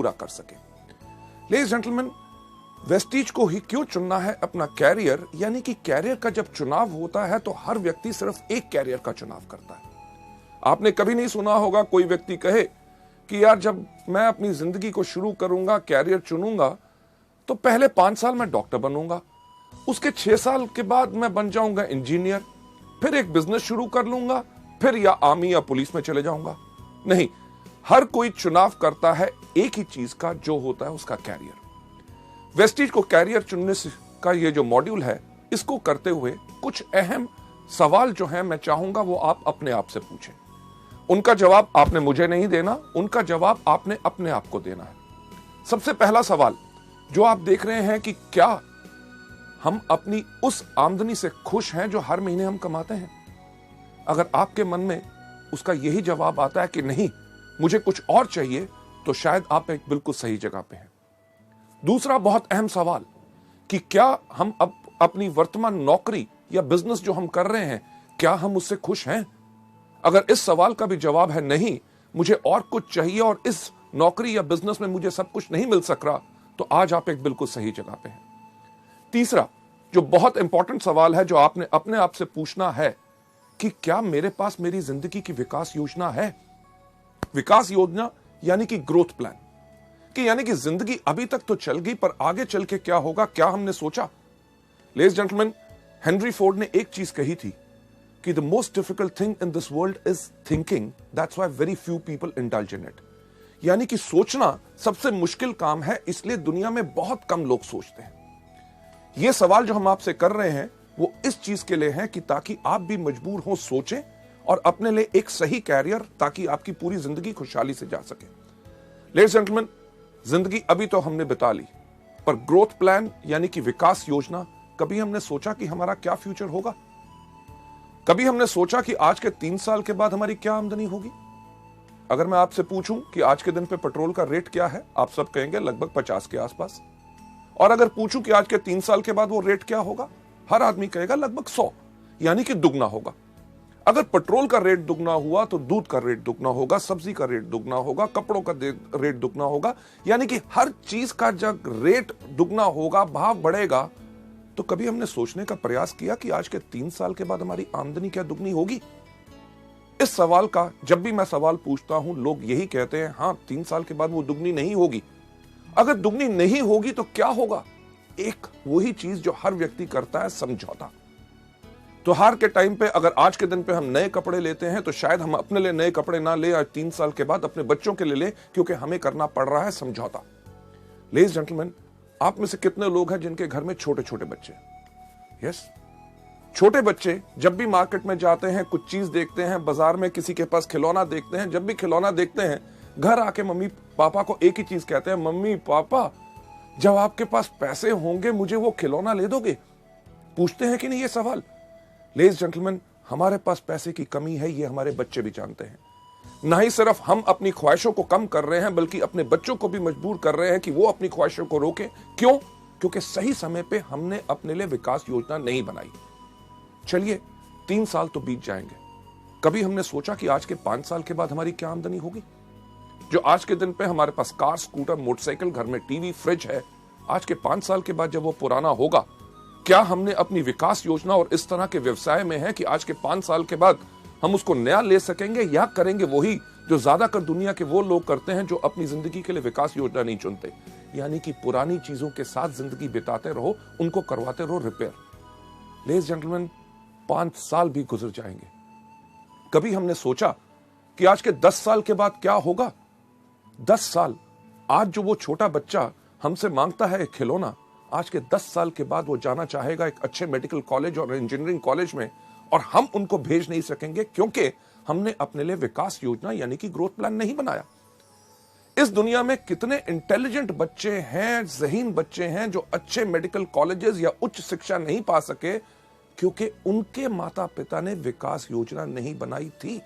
पूरा कर सके। लेडीज जेंटलमैन, वेस्टीज को ही क्यों चुनना है अपना कैरियर, यानी कि कैरियर का जब चुनाव होता है तो हर व्यक्ति सिर्फ एक कैरियर का चुनाव करता है। आपने कभी नहीं सुना होगा कोई व्यक्ति कहे कि यार जब मैं अपनी जिंदगी को शुरू करूंगा, कैरियर चुनूंगा, तो पहले 5 साल मैं डॉक्टर बनूंगा, उसके 6 साल के बाद मैं बन जाऊंगा इंजीनियर, फिर एक बिजनेस शुरू कर लूंगा, फिर या आर्मी या पुलिस में चले जाऊंगा। नहीं, हर कोई चुनाव करता है एक ही चीज का, जो होता है उसका कैरियर। वेस्टीज को कैरियर चुनने का ये जो मॉड्यूल है, इसको करते हुए कुछ अहम सवाल जो है मैं चाहूंगा वो आप अपने आप से पूछें। उनका जवाब आपने मुझे नहीं देना, उनका जवाब आपने अपने आप को देना है। सबसे पहला सवाल जो आप देख रहे हैं कि क्या हम अपनी उस आमदनी से खुश हैं जो हर महीने हम कमाते हैं? अगर आपके मन में उसका यही जवाब आता है कि नहीं, मुझे कुछ और चाहिए, तो शायद आप एक बिल्कुल सही जगह पे हैं। दूसरा बहुत अहम सवाल कि क्या हम अब अपनी वर्तमान नौकरी या बिजनेस जो हम कर रहे हैं, क्या हम उससे खुश हैं? अगर इस सवाल का भी जवाब है नहीं, मुझे और कुछ चाहिए और इस नौकरी या बिजनेस में मुझे सब कुछ नहीं मिल सक रहा, तो आज आप एक बिल्कुल सही जगह पे हैं। तीसरा जो बहुत इंपॉर्टेंट सवाल है जो आपने अपने आप से पूछना है कि क्या मेरे पास मेरी जिंदगी की विकास योजना है? विकास योजना यानी कि ग्रोथ प्लान, कि यानी कि जिंदगी अभी तक तो चल गई, पर आगे चल के क्या होगा, क्या हमने सोचा? लेडीज जेंटलमैन, हेनरी फोर्ड ने एक चीज कही थी कि the most difficult thing in this world is thinking, that's why very few people indulge in it. यानी कि सोचना सबसे मुश्किल काम है, इसलिए दुनिया में बहुत कम लोग सोचते हैं। यह सवाल जो हम आपसे कर रहे हैं वो इस चीज के लिए है कि ताकि आप भी मजबूर हो सोचें और अपने लिए एक सही कैरियर, ताकि आपकी पूरी जिंदगी खुशहाली से जा सके। लेडीज जेंटलमैन, जिंदगी अभी तो हमने बिता ली, पर ग्रोथ प्लान यानी कि विकास योजना, कभी हमने सोचा कि हमारा क्या फ्यूचर होगा? कभी हमने सोचा कि आज के 3 साल के बाद हमारी क्या आमदनी होगी? अगर मैं आपसे पूछूं कि आज के दिन पे पेट्रोल का रेट क्या है, आप सब कहेंगे लगभग 50 के आसपास। और अगर पूछूं कि आज के 3 साल के बाद वो रेट क्या होगा, हर आदमी कहेगा लगभग 100, यानी कि दुगना होगा। अगर पेट्रोल का रेट दुगना हुआ तो दूध का रेट दुगना होगा, सब्जी का रेट दुगना होगा, कपड़ों का रेट दुगना होगा, यानी कि हर चीज का जब रेट दुगना होगा, भाव बढ़ेगा, तो कभी हमने सोचने का प्रयास किया कि आज के 3 साल के बाद हमारी आमदनी क्या दुगनी होगी? इस सवाल का जब भी मैं सवाल पूछता हूं, लोग यही कहते हैं, हां 3 साल के बाद वो दुगनी नहीं होगी। अगर दुगनी नहीं होगी तो क्या होगा? एक वही चीज जो हर व्यक्ति करता है, समझौता। त्योहार के टाइम पे अगर आज के दिन पे हम नए कपड़े लेते हैं तो शायद हम अपने लिए नए कपड़े ना ले, आज 3 साल के बाद अपने बच्चों के लिए ले, क्योंकि हमें करना पड़ रहा है समझौता। लेडीज जेंटलमैन, आप में से कितने लोग हैं जिनके घर में छोटे छोटे बच्चे? यस, छोटे बच्चे जब भी मार्केट में जाते हैं, कुछ चीज देखते हैं, बाजार में किसी के पास खिलौना देखते हैं, जब भी खिलौना देखते हैं, घर आके मम्मी पापा को एक ही चीज कहते हैं, मम्मी पापा जब आपके पास पैसे होंगे मुझे वो खिलौना ले दोगे? पूछते हैं कि नहीं ये सवाल? लेडीज जेंटलमैन, हमारे पास पैसे की कमी है, ये हमारे बच्चे भी जानते हैं। ना ही सिर्फ हम अपनी ख्वाहिशों को कम कर रहे हैं, बल्कि अपने बच्चों को भी मजबूर कर रहे हैं कि वो अपनी ख्वाहिशों को रोके। क्यों? क्योंकि सही समय पे हमने अपने लिए विकास योजना नहीं बनाई। चलिए 3 साल तो बीत जाएंगे, कभी हमने सोचा कि आज के 5 साल के बाद हमारी क्या आमदनी होगी? जो आज के दिन पे हमारे पास कार, स्कूटर, मोटरसाइकिल, घर में टीवी, फ्रिज है, आज के 5 साल के बाद जब वो पुराना होगा, क्या हमने अपनी विकास योजना और इस तरह के व्यवसाय में है कि आज के 5 साल के बाद हम उसको नया ले सकेंगे, या करेंगे वही जो ज्यादातर दुनिया के वो लोग करते हैं जो अपनी जिंदगी के लिए विकास योजना नहीं चुनते, यानी कि पुरानी चीजों के साथ जिंदगी बिताते रहो, उनको करवाते रहो रिपेयर। लेडीज जेंटलमैन, 5 साल भी गुजर जाएंगे, कभी हमने सोचा कि आज के 10 साल के बाद क्या होगा? 10 साल, आज जो वो छोटा बच्चा हमसे मांगता है एक खिलौना, आज के 10 साल के बाद वो जाना चाहेगा एक अच्छे मेडिकल कॉलेज और इंजीनियरिंग कॉलेज में, और हम उनको भेज नहीं सकेंगे क्योंकि हमने अपने लिए विकास योजना यानी कि ग्रोथ प्लान नहीं बनाया। इस दुनिया में कितने इंटेलिजेंट बच्चे हैं, ज़हीन बच्चे हैं जो अच्छे मेडिकल कॉलेजेस या उच्च शिक्षा नहीं पा सके क्योंकि उनके माता पिता ने विकास योजना नहीं बनाई थी।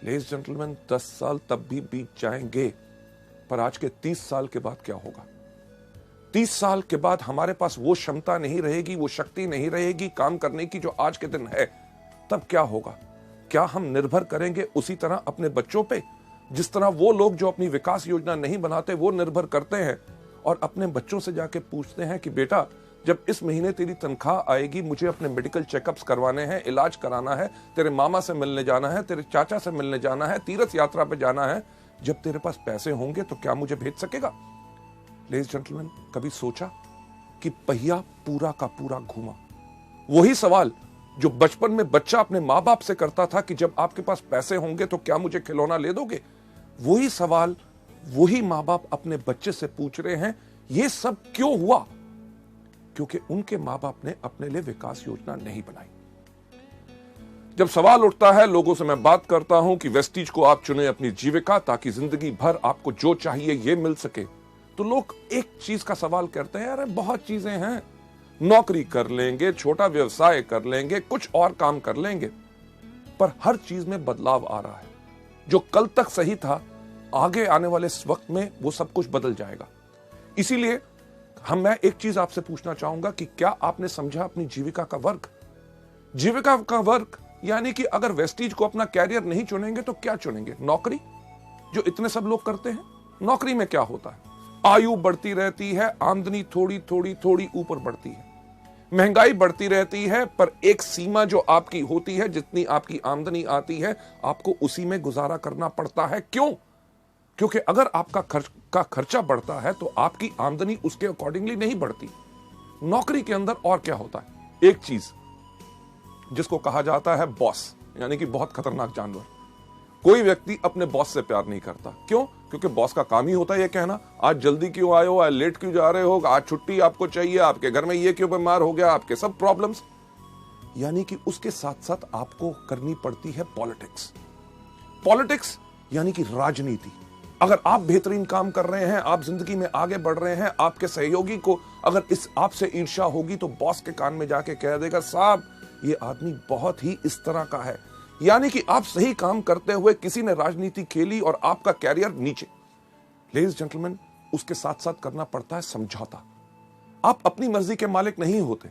लेडीज जेंटलमैन, 10 साल तब भी बीत जाएंगे, पर आज के 30 साल के बाद क्या होगा? 30 साल के बाद हमारे पास वो क्षमता नहीं रहेगी, वो शक्ति नहीं रहेगी काम करने की जो आज के दिन है। तब क्या होगा? क्या हम निर्भर करेंगे उसी तरह अपने बच्चों पे? जिस तरह वो लोग जो अपनी विकास योजना नहीं बनाते वो निर्भर करते हैं और अपने बच्चों से जाके पूछते हैं कि बेटा जब इस महीने तेरी तनख्वाह आएगी, मुझे अपने मेडिकल चेकअप्स करवाने हैं, इलाज कराना है, तेरे मामा से मिलने जाना है, तेरे चाचा से मिलने जाना है, तीर्थ यात्रा पे जाना है, जब तेरे पास पैसे होंगे तो क्या मुझे भेज सकेगा? लेडीज जेंटलमैन, कभी सोचा कि पहिया पूरा का पूरा घूमा? वही सवाल जो बचपन में बच्चा अपने माँ बाप से करता था कि जब आपके पास पैसे होंगे तो क्या मुझे खिलौना ले दोगे, वही सवाल वही माँ बाप अपने बच्चे से पूछ रहे हैं। ये सब क्यों हुआ? क्योंकि उनके माँ बाप ने अपने लिए विकास योजना नहीं बनाई। जब सवाल उठता है, लोगों से मैं बात करता हूं कि वेस्टीज को आप चुने अपनी जीविका ताकि जिंदगी भर आपको जो चाहिए ये मिल सके, तो लोग एक चीज का सवाल करते हैं, अरे बहुत चीजें हैं, नौकरी कर लेंगे, छोटा व्यवसाय कर लेंगे, कुछ और काम कर लेंगे, पर हर चीज में बदलाव आ रहा है। जो कल तक सही था, आगे आने वाले इस वक्त में वो सब कुछ बदल जाएगा। इसीलिए मैं एक चीज आपसे पूछना चाहूंगा कि क्या आपने समझा अपनी जीविका का वर्ग? जीविका का वर्ग यानी कि अगर वेस्टीज को अपना कैरियर नहीं चुनेंगे तो क्या चुनेंगे? नौकरी, जो इतने सब लोग करते हैं। नौकरी में क्या होता है? आयु बढ़ती रहती है, आमदनी थोड़ी थोड़ी थोड़ी ऊपर बढ़ती है, महंगाई बढ़ती रहती है, पर एक सीमा जो आपकी होती है, जितनी आपकी आमदनी आती है आपको उसी में गुजारा करना पड़ता है। क्यों? क्योंकि अगर आपका खर्चा बढ़ता है तो आपकी आमदनी उसके अकॉर्डिंगली नहीं बढ़ती। नौकरी के अंदर और क्या होता है? एक चीज जिसको कहा जाता है बॉस, यानी कि बहुत खतरनाक जानवर। कोई व्यक्ति अपने बॉस से प्यार नहीं करता। क्यों? क्योंकि बॉस का काम ही होता है ये कहना, आज जल्दी क्यों आए हो, आज लेट क्यों जा रहे हो, आज छुट्टी आपको चाहिए, आपके घर में ये क्यों बीमार हो गया, आपके सब प्रॉब्लम्स। यानी कि उसके साथ साथ आपको करनी पड़ती है पॉलिटिक्स। पॉलिटिक्स यानी कि राजनीति। अगर आप बेहतरीन काम कर रहे हैं, आप जिंदगी में आगे बढ़ रहे हैं, आपके सहयोगी को अगर इस आपसे ईर्ष्या होगी तो बॉस के कान में जाके कह देगा, साहब ये आदमी बहुत ही इस तरह का है। यानी कि आप सही काम करते हुए किसी ने राजनीति खेली और आपका कैरियर नीचे। लेडीज जेंटलमैन, उसके साथ साथ करना पड़ता है समझौता। आप अपनी मर्जी के मालिक नहीं होते,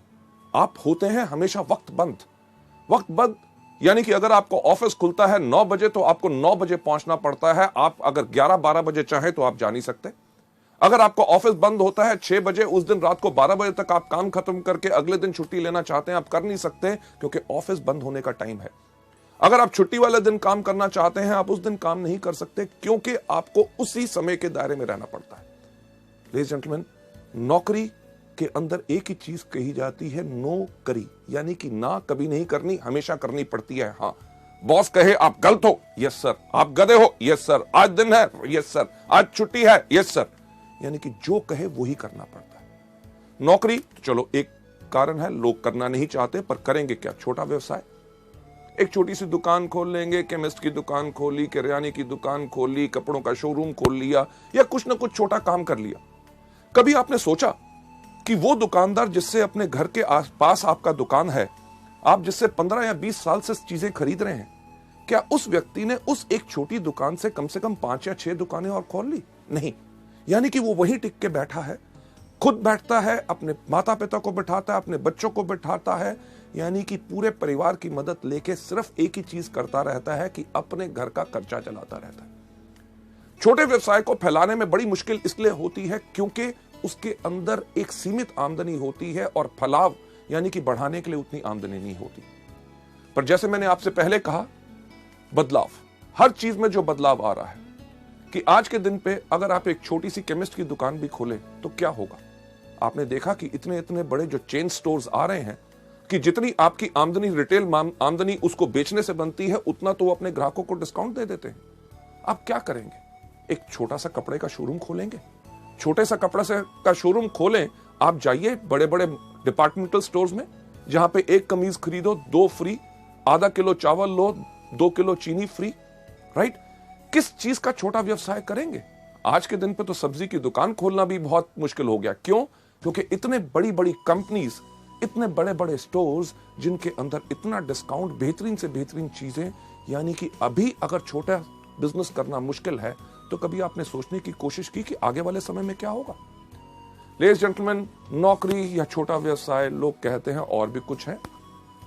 आप होते हैं हमेशा वक्तबद्ध। यानी कि अगर आपको ऑफिस खुलता है 9 बजे तो आपको 9 बजे पहुंचना पड़ता है। आप अगर 11-12 बजे चाहें तो आप जा नहीं सकते। अगर आपको ऑफिस बंद होता है 6 बजे, उस दिन रात को 12 बजे तक आप काम खत्म करके अगले दिन छुट्टी लेना चाहते हैं, आप कर नहीं सकते, क्योंकि ऑफिस बंद होने का टाइम है। अगर आप छुट्टी वाले दिन काम करना चाहते हैं, आप उस दिन काम नहीं कर सकते, क्योंकि आपको उसी समय के दायरे में रहना पड़ता है। लेडीज जेंटलमैन, नौकरी के अंदर एक ही चीज कही जाती है, नो करी, यानी कि ना कभी नहीं करनी, हमेशा करनी पड़ती है। हाँ, बॉस कहे आप गलत हो, यस सर, आप गधे हो, यस सर, आज दिन है, यस सर, आज छुट्टी है, यस सर, यानी कि जो कहे वही करना पड़ता है। नौकरी चलो एक कारण है, लोग करना नहीं चाहते, पर करेंगे क्या? छोटा व्यवसाय, एक छोटी सी दुकान खोल लेंगे, केमिस्ट की दुकान खोली, किराने की दुकान खोली, कपड़ों का शोरूम खोल लिया, या कुछ ना कुछ छोटा काम कर लिया। कभी आपने सोचा कि वो दुकानदार जिससे अपने घर के आसपास आपका दुकान है, आप जिससे 15 या 20 साल से चीजें खरीद रहे हैं, क्या उस व्यक्ति ने उस एक छोटी दुकान से कम 5 या 6 दुकानें और खोल ली? नहीं। यानी कि वो वहीं टिक के बैठा है, खुद बैठता है, अपने माता पिता को बिठाता है, अपने बच्चों को बिठाता है, यानी कि पूरे परिवार की मदद लेके सिर्फ एक ही चीज करता रहता है कि अपने घर का खर्चा चलाता रहता है। छोटे व्यवसाय को फैलाने में बड़ी मुश्किल इसलिए होती है क्योंकि उसके अंदर एक सीमित आमदनी होती है और फलाव यानी कि बढ़ाने के लिए उतनी आमदनी नहीं होती। पर जैसे मैंने आपसे पहले कहा, बदलाव, हर चीज में जो बदलाव आ रहा है कि आज के दिन पे अगर आप एक छोटी सी केमिस्ट की दुकान भी खोलें तो क्या होगा? आपने देखा कि इतने इतने बड़े जो चेन स्टोर्स आ रहे हैं कि जितनी आपकी आमदनी, रिटेल आमदनी उसको बेचने से बनती है, उतना तो वो अपने ग्राहकों को डिस्काउंट दे देते हैं। आप क्या करेंगे? एक छोटा सा कपड़े का शोरूम खोलेंगे? छोटे सा कपड़ा से का शोरूम खोलें, आप जाइए बड़े बड़े डिपार्टमेंटल स्टोर्स में, जहां पे एक कमीज खरीदो 2 फ्री, आधा किलो चावल लो 2 किलो चीनी फ्री, राइट? किस चीज का छोटा व्यवसाय करेंगे? आज के दिन पे तो सब्जी की दुकान खोलना भी बहुत मुश्किल हो गया। क्यों? क्योंकि इतने बड़ी बड़ी कंपनीज, इतने बड़े बड़े स्टोर्स जिनके अंदर इतना डिस्काउंट, बेहतरीन से बेहतरीन चीजें, यानी कि अभी अगर छोटा बिजनेस करना मुश्किल है तो कभी आपने सोचने की कोशिश की कि आगे वाले समय में क्या होगा? लेडीज जेंटलमैन, नौकरी या छोटा व्यवसाय, लोग कहते हैं और भी कुछ है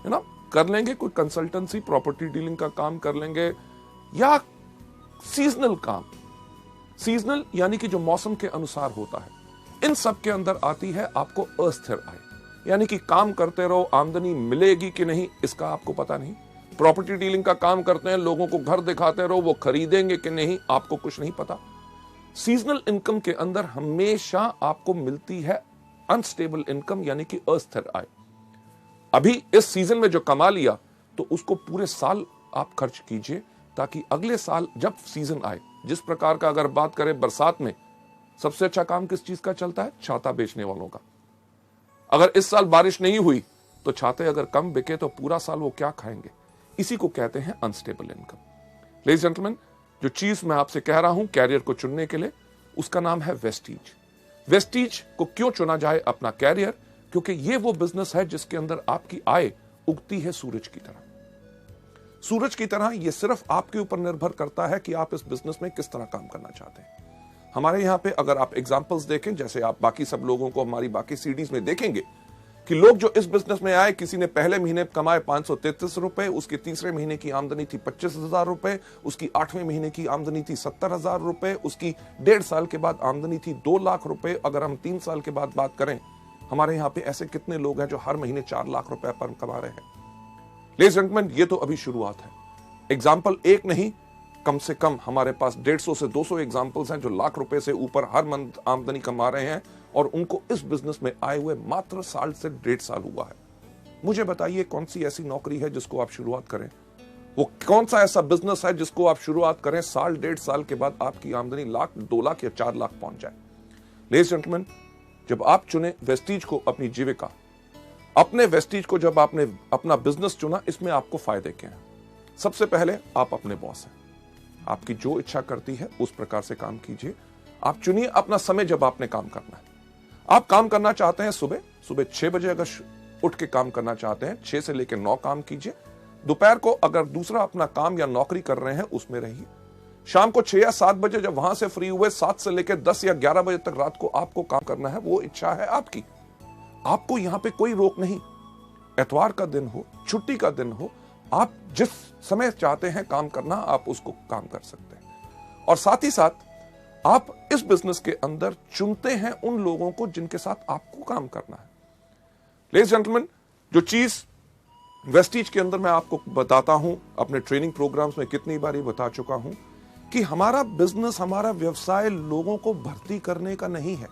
ना, कर लेंगे, कोई कंसल्टेंसी, प्रॉपर्टी डीलिंग का काम कर लेंगे, या सीजनल काम, सीजनल यानी कि जो मौसम के अनुसार होता है, इन सब के अंदर आती है आपको अस्थिर आय, यानी कि काम करते रहो, आमदनी मिलेगी कि नहीं इसका आपको पता नहीं। प्रॉपर्टी डीलिंग का काम करते हैं, लोगों को घर दिखाते रहो, वो खरीदेंगे कि नहीं आपको कुछ नहीं पता। सीजनल इनकम के अंदर हमेशा आपको मिलती है अनस्टेबल इनकम, यानी कि अस्थिर आय। अभी इस सीजन में जो कमा लिया तो उसको पूरे साल आप खर्च कीजिए, ताकि अगले साल जब सीजन आए, जिस प्रकार का अगर बात करें बरसात में सबसे अच्छा काम किस चीज का चलता है? छाता बेचने वालों का। अगर इस साल बारिश नहीं हुई तो छाते अगर कम बिके तो पूरा साल वो क्या खाएंगे? इसी को कहते हैं अनस्टेबल इनकम। लेडीज जेंटलमैन, जो चीज मैं आपसे कह रहा हूं कैरियर को चुनने के लिए, उसका नाम है वेस्टीज। वेस्टीज को क्यों चुना जाए अपना कैरियर? क्योंकि ये वो बिजनेस है जिसके अंदर आपकी आय उगती है सूरज की तरह। सूरज की तरह ये सिर्फ आपके ऊपर निर्भर करता है कि आप इस बिजनेस में किस तरह काम करना चाहते हैं। हमारे यहां पे अगर आप एग्जांपल्स देखें, जैसे आप बाकी सब लोगों को हमारी बाकी सीडीज में देखेंगे कि लोग जो इस बिजनेस में आए, किसी ने पहले महीने कमाए 533 रुपए, उसके तीसरे महीने की आमदनी थी 25,000 रुपए, उसकी 8वें महीने की आमदनी थी 70,000 रुपए, उसकी 1.5 साल के बाद आमदनी थी 2 लाख रुपए। अगर हम 3 साल के बाद बात करें, हमारे यहाँ पे ऐसे कितने लोग हैं जो हर महीने 4 लाख रुपए पर कमा रहे हैं। लेडीज एंड जेंटलमैन, ये तो अभी शुरुआत है। एग्जाम्पल एक नहीं, कम से कम हमारे पास 150 से 200 एग्जाम्पल्स हैं जो लाख रुपए से ऊपर हर मंथ आमदनी कमा रहे हैं, और उनको इस बिजनेस में आए हुए मात्र साल से 1.5 साल हुआ है। मुझे बताइए कौन सी ऐसी नौकरी है जिसको आप शुरुआत करें, वो कौन सा ऐसा बिजनेस है जिसको आप शुरुआत करें, साल 1.5 साल के बाद आपकी आमदनी लाख, 2 लाख या 4 लाख पहुंच जाए। लेडीज एंड जेंटलमैन, जब आप चुने वेस्टीज को अपनी जीविका, अपने वेस्टीज को जब आपने अपना बिजनेस चुना, इसमें आपको फायदे क्या हैं? सबसे पहले आप अपने बॉस हैं, आपकी जो इच्छा करती है उस प्रकार से काम कीजिए। आप चुनिए अपना समय जब आपने काम करना है। आप काम करना चाहते हैं सुबह 6 बजे, अगर उठ के काम करना चाहते हैं 6 से लेकर 9 काम कीजिए। दोपहर को अगर दूसरा अपना काम या नौकरी कर रहे हैं उसमें रहिए। शाम को 6 या 7 बजे जब वहां से फ्री हुए, 7 से लेकर 10 या 11 बजे तक रात को आपको काम करना है, वो इच्छा है आपकी। आपको यहां पे कोई रोक नहीं। एतवार का दिन हो, छुट्टी का दिन हो, आप जिस समय चाहते हैं काम करना, आप उसको काम कर सकते हैं। और साथ ही साथ आप इस बिजनेस के अंदर चुनते हैं उन लोगों को जिनके साथ आपको काम करना है। लेडीज जेंटलमैन, जो चीज वेस्टीज के अंदर मैं आपको बताता हूं, अपने ट्रेनिंग प्रोग्राम्स में कितनी बारी बता चुका हूं कि हमारा बिजनेस, हमारा व्यवसाय लोगों को भर्ती करने का नहीं है।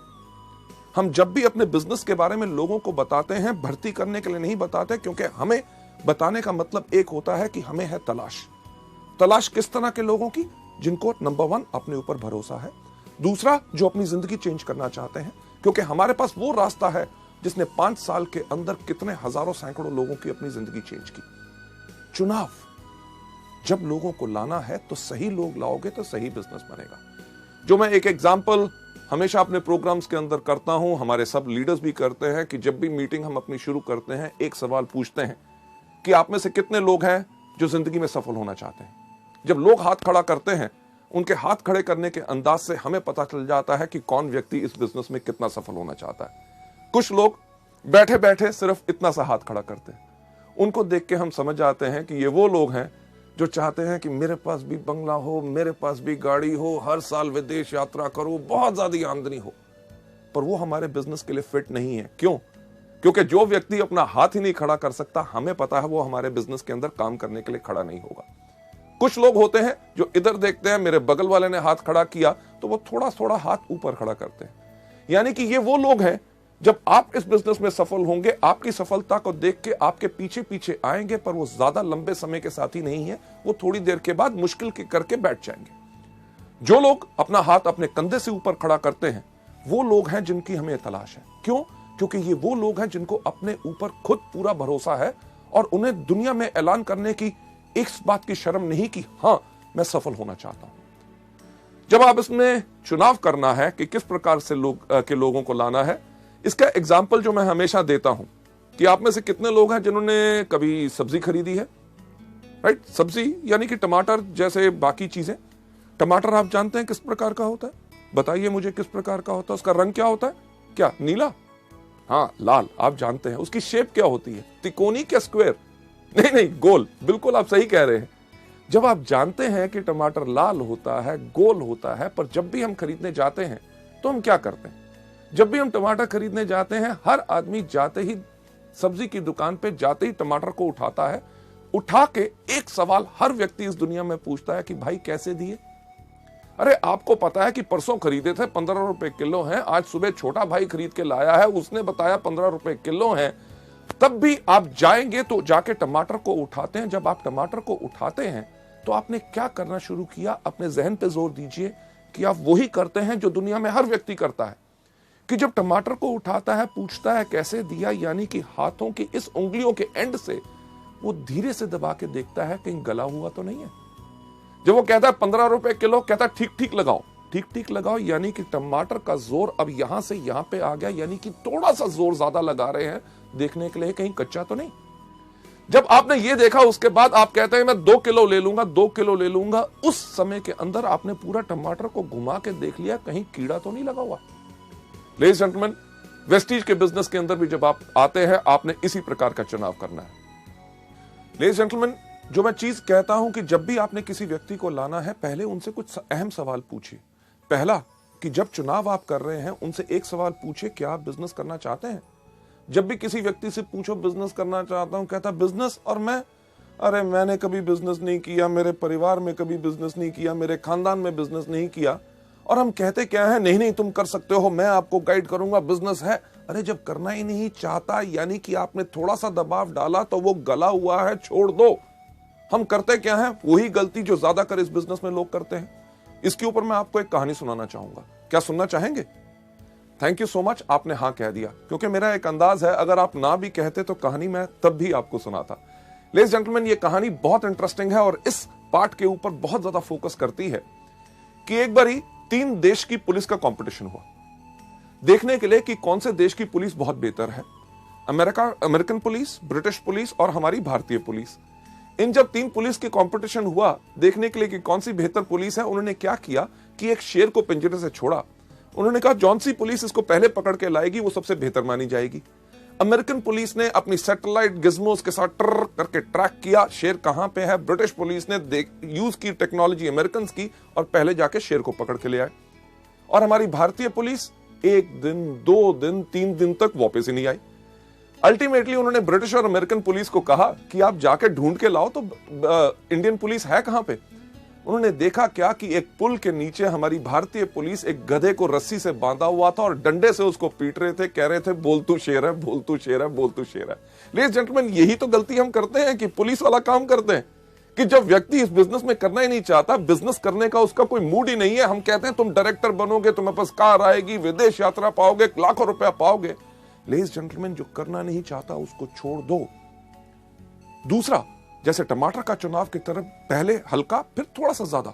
हम जब भी अपने बिजनेस के बारे में लोगों को बताते हैं, भर्ती करने के लिए नहीं बताते, क्योंकि हमें बताने का मतलब एक होता है कि हमें है तलाश किस तरह के लोगों की? जिनको नंबर 1 अपने ऊपर भरोसा है, दूसरा जो अपनी जिंदगी चेंज करना चाहते हैं, क्योंकि हमारे पास वो रास्ता है जिसने 5 साल के अंदर कितने हजारों सैकड़ों लोगों की अपनी जिंदगी चेंज की। चुनाव, जब लोगों को लाना है तो सही लोग लाओगे तो सही बिजनेस बनेगा। जो मैं एक एग्जाम्पल हमेशा अपने प्रोग्राम्स के अंदर करता हूं, हमारे सब लीडर्स भी करते हैं, कि जब भी मीटिंग हम अपनी शुरू करते हैं, एक सवाल पूछते हैं कि आप में से कितने लोग हैं जो जिंदगी में सफल होना चाहते हैं। जब लोग हाथ खड़ा करते हैं, उनके हाथ खड़े करने के अंदाज से हमें पता चल जाता है कि कौन व्यक्ति इस बिजनेस में कितना सफल होना चाहता है। कुछ लोग बैठे बैठे सिर्फ इतना सा हाथ खड़ा करते हैं, उनको देख के हम समझ जाते हैं कि ये वो लोग हैं जो चाहते हैं कि मेरे पास भी बंगला हो, मेरे पास भी गाड़ी हो, हर साल विदेश यात्रा करूं, बहुत ज्यादा आमदनी हो। पर वो हमारे बिजनेस के लिए फिट नहीं है। क्यों? क्योंकि जो व्यक्ति अपना हाथ ही नहीं खड़ा कर सकता, हमें पता है वो हमारे बिजनेस के अंदर काम करने के लिए खड़ा नहीं होगा। कुछ लोग होते हैं जो इधर देखते हैं, मेरे बगल वाले ने हाथ खड़ा किया तो वो थोड़ा थोड़ा हाथ ऊपर खड़ा करते हैं। यानी कि ये वो लोग हैं, जब आप इस बिजनेस में सफल होंगे, आपकी सफलता को देख के आपके पीछे पीछे आएंगे, पर वो ज्यादा लंबे समय के साथी नहीं है, वो थोड़ी देर के बाद मुश्किल के करके बैठ जाएंगे। जो लोग अपना हाथ अपने कंधे से ऊपर खड़ा करते हैं, वो लोग हैं जिनकी हमें तलाश है। क्यों? क्योंकि ये वो लोग हैं जिनको अपने ऊपर खुद पूरा भरोसा है, और उन्हें दुनिया में ऐलान करने की एक बात की शर्म नहीं कि हां, मैं सफल होना चाहता हूं। जब आप इसमें चुनाव करना है कि किस प्रकार से लोगों को लाना है, इसका एग्जाम्पल जो मैं हमेशा देता हूं कि आप में से कितने लोग हैं जिन्होंने कभी सब्जी खरीदी है, राइट? सब्जी यानी कि टमाटर जैसे बाकी चीजें। टमाटर आप जानते हैं किस प्रकार का होता है? बताइए मुझे किस प्रकार का होता है? उसका रंग क्या होता है? क्या नीला? हाँ, लाल। आप जानते हैं। उसकी शेप क्या होती है? तिकोनी क्या स्क्वायर? नहीं, गोल। बिल्कुल आप सही कह रहे हैं। जब आप जानते हैं कि टमाटर लाल होता है, गोल होता है, पर जब भी हम खरीदने जाते हैं तो हम क्या करते हैं? जब भी हम टमाटर खरीदने जाते हैं, हर आदमी जाते ही सब्जी की दुकान पे जाते ही टमाटर को उठाता है। उठा के एक सवाल हर व्यक्ति इस दुनिया में पूछता है कि भाई कैसे दिए? अरे आपको पता है कि परसों खरीदे थे 15 रुपए किलो हैं, आज सुबह छोटा भाई खरीद के लाया है, उसने बताया 15 रुपए किलो हैं। तब भी आप जाएंगे तो जाके टमाटर को उठाते हैं। जब आप टमाटर को उठाते हैं तो आपने क्या करना शुरू किया? अपने जहन पे जोर दीजिए कि आप वही करते हैं जो दुनिया में हर व्यक्ति करता है, कि जब टमाटर को उठाता है पूछता है कैसे दिया, यानी कि हाथों की इस उंगलियों के एंड से वो धीरे से दबा के देखता है कहीं गला हुआ तो नहीं है। जब वो कहता है 15 रुपए किलो, कहता है ठीक ठीक लगाओ, ठीक ठीक लगाओ, यानी कि टमाटर का जोर अब यहां से यहां पे आ गया, यानी कि थोड़ा सा जोर ज्यादा लगा रहे हैं देखने के लिए कहीं कच्चा तो नहीं। जब आपने ये देखा उसके बाद आप कहते हैं मैं 2 किलो ले लूंगा, 2 किलो ले लूंगा। उस समय के अंदर आपने पूरा टमाटर को घुमा के देख लिया कहीं कीड़ा तो नहीं लगा हुआ। लेडीज एंड जेंटलमैन, वेस्टीज के बिजनेस के अंदर भी जब आप आते हैं आपने इसी प्रकार का चुनाव करना है। लेडीज एंड जेंटलमैन, जो मैं चीज कहता हूं कि जब भी आपने किसी व्यक्ति को लाना है पहले उनसे कुछ अहम सवाल पूछिए। पहला, कि जब चुनाव आप कर रहे हैं उनसे एक सवाल पूछिए, क्या आप बिजनेस करना चाहते हैं? जब भी किसी व्यक्ति से पूछो बिजनेस करना चाहता हूं, कहता बिजनेस, और मैं, अरे मैंने कभी बिजनेस नहीं किया, मेरे परिवार में कभी बिजनेस नहीं किया, मेरे खानदान में बिजनेस नहीं किया। और हम कहते क्या है, नहीं नहीं तुम कर सकते हो, मैं आपको गाइड करूंगा, बिजनेस है। अरे जब करना ही नहीं चाहता, यानी कि आपने थोड़ा सा दबाव डाला तो वो गला हुआ है, छोड़ दो। हम करते क्या है, वही गलती जो ज्यादातर इस बिजनेस में लोग करते हैं। इसके ऊपर मैं आपको एक कहानी सुनाना चाहूंगा, क्या सुनना चाहेंगे? थैंक यू सो मच, आपने हाँ कह दिया, क्योंकि मेरा एक अंदाज है अगर आप ना भी कहते तो कहानी मैं तब भी आपको सुनाता। लेडीज जेंटलमैन, ये कहानी बहुत इंटरेस्टिंग है और इस पार्ट के ऊपर बहुत ज्यादा फोकस करती है कि एक बारी 3 देश की पुलिस का कंपटीशन हुआ देखने के लिए कि कौन से देश की पुलिस बहुत बेहतर है। अमेरिकन पुलिस, ब्रिटिश पुलिस और हमारी भारतीय पुलिस। इन जब 3 पुलिस के कंपटीशन हुआ देखने के लिए कि कौन सी बेहतर पुलिस है, उन्होंने क्या किया कि एक शेर को पिंजरे से छोड़ा। उन्होंने कहा जौन सी पुलिस इसको पहले पकड़ के लाएगी वो सबसे बेहतर मानी जाएगी। अमेरिकन पुलिस ने अपनी सैटेलाइट गिज्मोस के साथ ट्र करके ट्रैक किया शेर कहां पे है। ब्रिटिश पुलिस ने यूज की टेक्नोलॉजी अमेरिकन की और पहले जाके शेर को पकड़ के ले आए। और हमारी भारतीय पुलिस 1 दिन, 2 दिन, 3 दिन तक वापस ही नहीं आई। अल्टीमेटली उन्होंने ब्रिटिश और अमेरिकन पुलिस को कहा कि आप जाके ढूंढ के लाओ तो इंडियन पुलिस है कहां पे। उन्होंने देखा क्या कि एक पुल के नीचे हमारी भारतीय पुलिस एक गधे को रस्सी से बांधा हुआ था और डंडे से उसको पीट रहे थे, कह रहे थे बोल तू शेर है, बोल तू शेर है, बोल तू शेर है। लेडीज जेंटलमैन, यही तो गलती हम करते हैं कि पुलिस वाला काम करते हैं कि जब व्यक्ति इस बिजनेस में करना ही नहीं चाहता, बिजनेस करने का उसका कोई मूड ही नहीं है, हम कहते हैं तुम डायरेक्टर बनोगे, तुम्हें पास कार आएगी, विदेश यात्रा पाओगे, लाखों रुपया पाओगे। लेडीज जेंटलमैन, जो करना नहीं चाहता उसको छोड़ दो। दूसरा, जैसे टमाटर का चुनाव की तरफ, पहले हल्का फिर थोड़ा सा ज्यादा,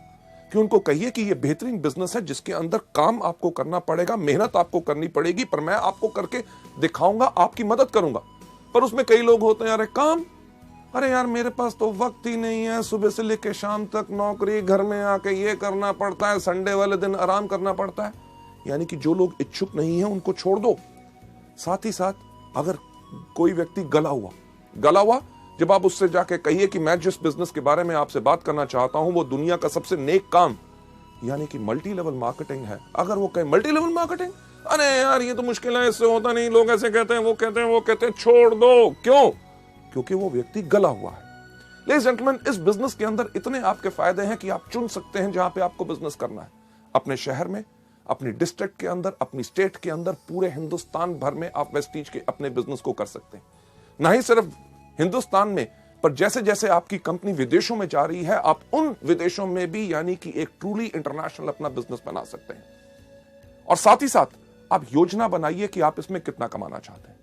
कि उनको कहिए कि यह बेहतरीन बिजनेस है जिसके अंदर काम आपको करना पड़ेगा, मेहनत आपको करनी पड़ेगी, पर मैं आपको करके दिखाऊंगा, आपकी मदद करूंगा। पर उसमें कई लोग होते हैं, अरे काम, अरे यार मेरे पास तो वक्त ही नहीं है, सुबह से लेकर शाम तक नौकरी, घर में आके ये करना पड़ता है, संडे वाले दिन आराम करना पड़ता है। यानी कि जो लोग इच्छुक नहीं है उनको छोड़ दो। साथ ही साथ अगर कोई व्यक्ति गला हुआ, जब आप उससे जाके कहिए कि मैं जिस बिजनेस के बारे में आपसे बात करना चाहता हूं वो दुनिया का सबसे नेक काम यानी कि मल्टी लेवल मार्केटिंग है। अगर वो कहे मल्टी लेवल मार्केटिंग, अरे यार ये तो मुश्किल है, इससे होता नहीं, लोग ऐसे कहते हैं, वो कहते हैं, छोड़ दो। क्यों? क्योंकि वो व्यक्ति गला हुआ है। लेडीज जेंटलमैन, इस बिजनेस के अंदर इतने आपके फायदे हैं कि आप चुन सकते हैं जहां पे आपको बिजनेस करना है। अपने शहर में, अपनी डिस्ट्रिक्ट के अंदर, अपनी स्टेट के अंदर, पूरे हिंदुस्तान भर में आप वेस्टीज के अपने बिजनेस को कर सकते हैं। ना ही सिर्फ हिंदुस्तान में, पर जैसे जैसे आपकी कंपनी विदेशों में जा रही है, आप उन विदेशों में भी यानी कि एक ट्रूली इंटरनेशनल अपना बिजनेस बना सकते हैं। और साथ ही साथ आप योजना बनाइए कि आप इसमें कितना कमाना चाहते हैं।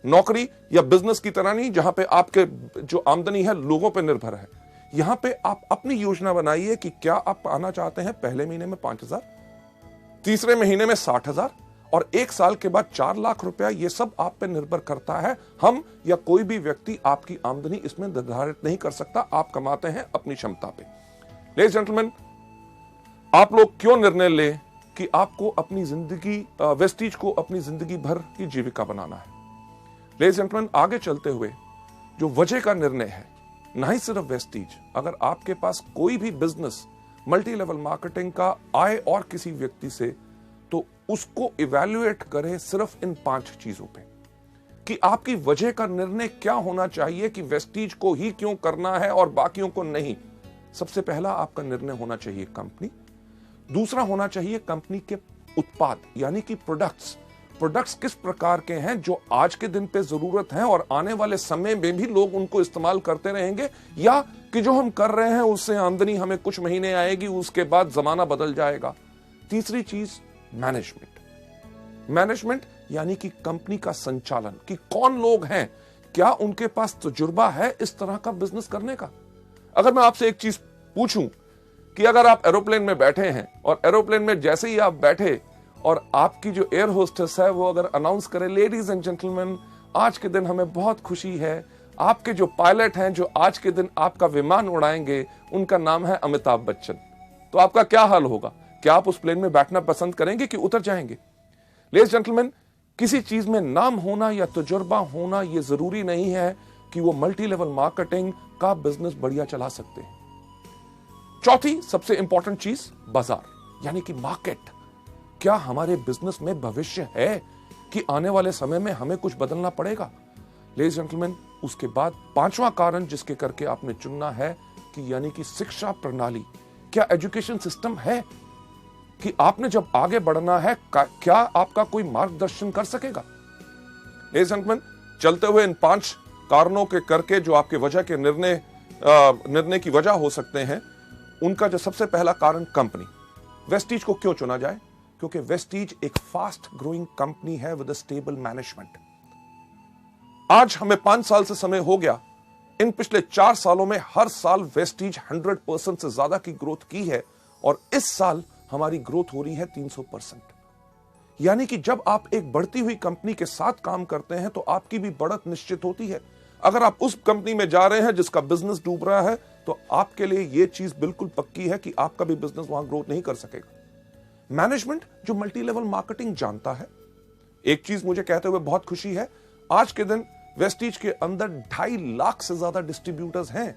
नौकरी या बिजनेस की तरह नहीं जहां पे आपके जो आमदनी है लोगों पे निर्भर है। यहां पे आप अपनी योजना बनाइए कि क्या आप पाना चाहते हैं पहले महीने में 5,000, तीसरे महीने में 60,000 और 1 साल के बाद 4 लाख रुपया। ये सब आप पे निर्भर करता है। हम या कोई भी व्यक्ति आपकी आमदनी इसमें निर्धारित नहीं कर सकता। आप कमाते हैं अपनी क्षमता पे। लेडीज जेंटलमैन, आप लोग क्यों निर्णय लें कि आपको अपनी जिंदगी, वेस्टीज को अपनी जिंदगी भर की जीविका बनाना है। लेडीज जेंटलमैन, आगे चलते हुए जो वजह का निर्णय है ना ही सिर्फ वेस्टीज, अगर आपके पास कोई भी बिजनेस मल्टी लेवल मार्केटिंग का आए और किसी व्यक्ति से, तो उसको इवैल्यूएट करें सिर्फ इन 5 चीजों पे कि आपकी वजह का निर्णय क्या होना चाहिए कि वेस्टीज को ही क्यों करना है और बाकियों को नहीं। सबसे पहला आपका निर्णय होना चाहिए कंपनी। दूसरा होना चाहिए कंपनी के उत्पाद यानी कि प्रोडक्ट्स किस प्रकार के हैं जो आज के दिन पे जरूरत है और आने वाले समय में भी लोग उनको इस्तेमाल करते रहेंगे, या कि जो हम कर रहे हैं उससे आमदनी हमें कुछ महीने आएगी, उसके बाद जमाना बदल जाएगा। तीसरी चीज मैनेजमेंट यानी कि कंपनी का संचालन, कि कौन लोग हैं, क्या उनके पास तजुर्बा है इस तरह का बिजनेस करने का। अगर मैं आपसे एक चीज पूछूं कि अगर आप एरोप्लेन में बैठे हैं और एरोप्लेन में जैसे ही आप बैठे और आपकी जो एयर होस्टेस है वो अगर अनाउंस करे, लेडीज एंड जेंटलमैन, आज के दिन हमें बहुत खुशी है, आपके जो पायलट हैं जो आज के दिन आपका विमान उड़ाएंगे उनका नाम है अमिताभ बच्चन, तो आपका क्या हाल होगा? क्या आप उस प्लेन में बैठना पसंद करेंगे कि उतर जाएंगे? लेडीज जेंटलमैन, किसी चीज में नाम होना या तजुर्बा होना यह जरूरी नहीं है कि वो मल्टी लेवल मार्केटिंग का बिजनेस बढ़िया चला सकते हैं। चौथी सबसे इंपॉर्टेंट चीज बाजार यानी कि मार्केट। क्या हमारे बिजनेस में भविष्य है कि आने वाले समय में हमें कुछ बदलना पड़ेगा? लेडीज जेंटलमैन, उसके बाद 5वां कारण जिसके करके आपने चुनना है कि यानी कि शिक्षा प्रणाली। क्या एजुकेशन सिस्टम है कि आपने जब आगे बढ़ना है क्या आपका कोई मार्गदर्शन कर सकेगा? लेडीज जेंटलमैन, चलते हुए इन 5 कारणों के करके जो आपके वजह के निर्णय की वजह हो सकते हैं, उनका जो सबसे पहला कारण कंपनी। वेस्टीज को क्यों चुना जाए? क्योंकि वेस्टीज एक फास्ट ग्रोइंग कंपनी है विद अ स्टेबल मैनेजमेंट। आज हमें 5 साल से समय हो गया, इन पिछले 4 सालों में हर साल वेस्टीज 100% से ज्यादा की ग्रोथ की है और इस साल हमारी ग्रोथ हो रही है 300%। यानी कि जब आप एक बढ़ती हुई कंपनी के साथ काम करते हैं तो आपकी भी बढ़त निश्चित होती है। अगर आप उस कंपनी में जा रहे हैं जिसका बिजनेस डूब रहा है तो आपके लिए यह चीज बिल्कुल पक्की है कि आपका भी बिजनेस वहां ग्रोथ नहीं कर सकेगा। मैनेजमेंट जो मल्टी लेवल मार्केटिंग जानता है, एक चीज मुझे कहते हुए बहुत खुशी है, आज के दिन वेस्टीज के अंदर 2.5 लाख से ज्यादा डिस्ट्रीब्यूटर्स हैं।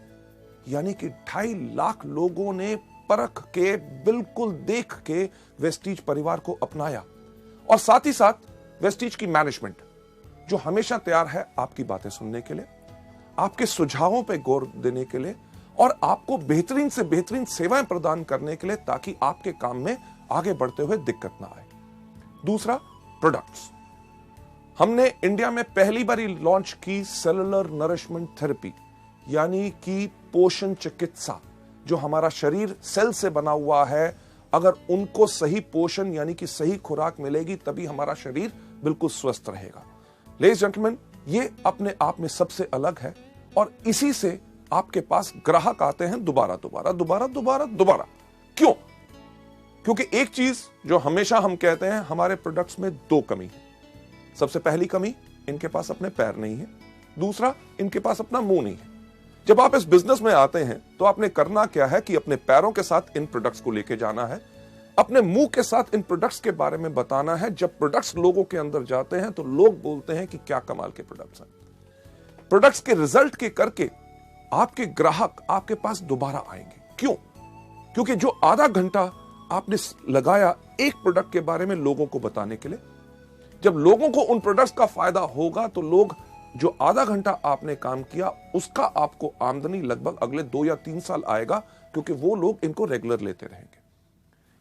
यानी कि 2.5 लाख लोगों ने परख के, बिल्कुल देख के वेस्टीज परिवार को अपनाया। और साथ ही साथ वेस्टीज की मैनेजमेंट जो हमेशा तैयार है आपकी बातें सुनने के लिए, आपके सुझावों पे गौर देने के लिए और आपको बेहतरीन से बेहतरीन सेवाएं प्रदान करने के लिए, ताकि आपके काम में आगे बढ़ते हुए दिक्कत ना आए। दूसरा, प्रोडक्ट्स। हमने इंडिया में पहली बार लॉन्च की सेलुलर नरिशमेंट थेरेपी यानी कि पोषण चिकित्सा। जो हमारा शरीर सेल से बना हुआ है, अगर उनको सही पोषण यानी कि सही खुराक मिलेगी तभी हमारा शरीर बिल्कुल स्वस्थ रहेगा। लेडीज जेंटलमैन, ये अपने आप में सबसे अलग है और इसी से आपके पास ग्राहक आते हैं दोबारा दोबारा दोबारा दोबारा दोबारा। क्यों? क्योंकि एक चीज जो हमेशा हम कहते हैं, हमारे प्रोडक्ट्स में 2 कमी है। सबसे पहली कमी, इनके पास अपने पैर नहीं है। दूसरा, इनके पास अपना मुंह नहीं है। जब आप इस बिजनेस में आते हैं तो आपने करना क्या है कि अपने पैरों के साथ इन प्रोडक्ट्स को लेके जाना है, अपने मुंह के साथ इन प्रोडक्ट्स के बारे में बताना है। जब प्रोडक्ट्स लोगों के अंदर जाते हैं तो लोग बोलते हैं कि क्या कमाल के प्रोडक्ट्स हैं। प्रोडक्ट्स के रिजल्ट के करके आपके ग्राहक आपके पास दोबारा आएंगे। क्यों? क्योंकि जो आधा घंटा आपने लगाया एक प्रोडक्ट के बारे में लोगों को बताने के लिए, जब लोगों को उन प्रोडक्ट्स का फायदा होगा तो लोग जो आधा घंटा आपने काम किया उसका आपको आमदनी लगभग अगले 2 या 3 साल आएगा, क्योंकि वो लोग इनको रेगुलर लेते रहेंगे।